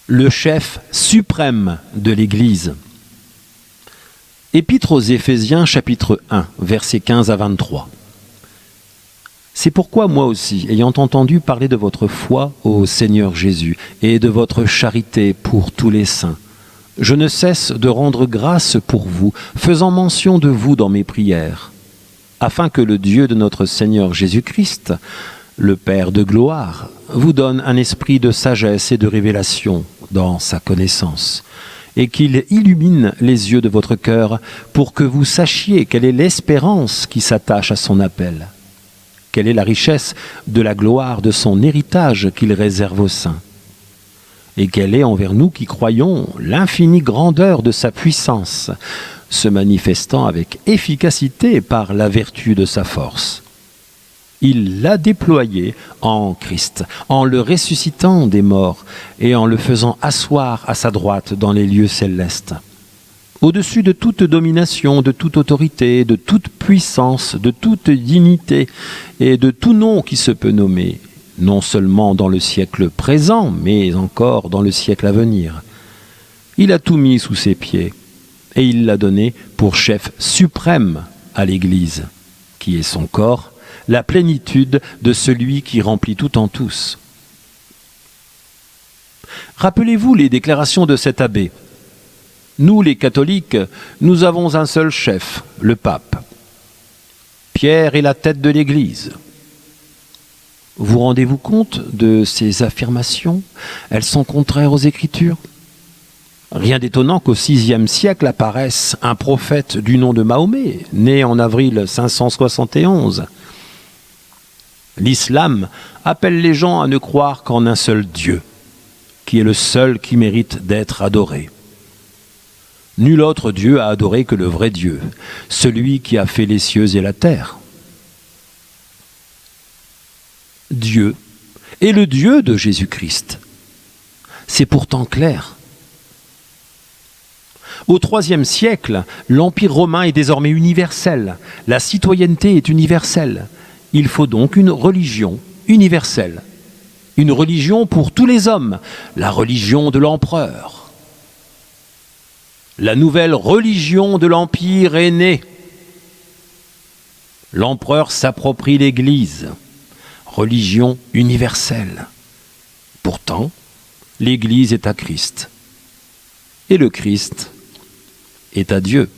le chef suprême de l'Église. Épître aux Éphésiens, chapitre 1, versets 15 à 23. C'est pourquoi moi aussi, ayant entendu parler de votre foi au Seigneur Jésus et de votre charité pour tous les saints, je ne cesse de rendre grâce pour vous, faisant mention de vous dans mes prières, afin que le Dieu de notre Seigneur Jésus-Christ, le Père de gloire, vous donne un esprit de sagesse et de révélation dans sa connaissance, et qu'il illumine les yeux de votre cœur pour que vous sachiez quelle est l'espérance qui s'attache à son appel, quelle est la richesse de la gloire de son héritage qu'il réserve aux saints, et quelle est envers nous qui croyons l'infinie grandeur de sa puissance, se manifestant avec efficacité par la vertu de sa force. Il l'a déployé en Christ, en le ressuscitant des morts et en le faisant asseoir à sa droite dans les lieux célestes, au-dessus de toute domination, de toute autorité, de toute puissance, de toute dignité et de tout nom qui se peut nommer, non seulement dans le siècle présent, mais encore dans le siècle à venir. Il a tout mis sous ses pieds et il l'a donné pour chef suprême à l'Église, qui est son corps, la plénitude de celui qui remplit tout en tous. Rappelez-vous les déclarations de cet abbé. Nous, les catholiques, nous avons un seul chef, le pape. Pierre est la tête de l'Église. Vous rendez-vous compte de ces affirmations? Elles sont contraires aux Écritures. Rien d'étonnant qu'au VIe siècle apparaisse un prophète du nom de Mahomet, né en avril 571. L'islam appelle les gens à ne croire qu'en un seul Dieu, qui est le seul qui mérite d'être adoré. Nul autre Dieu à adorer que le vrai Dieu, celui qui a fait les cieux et la terre. Dieu est le Dieu de Jésus-Christ. C'est pourtant clair. Au IIIe siècle, l'Empire romain est désormais universel. La citoyenneté est universelle. Il faut donc une religion universelle. Une religion pour tous les hommes, la religion de l'empereur. La nouvelle religion de l'Empire est née. L'empereur s'approprie l'Église, religion universelle. Pourtant, l'Église est à Christ. Et le Christ est à Dieu.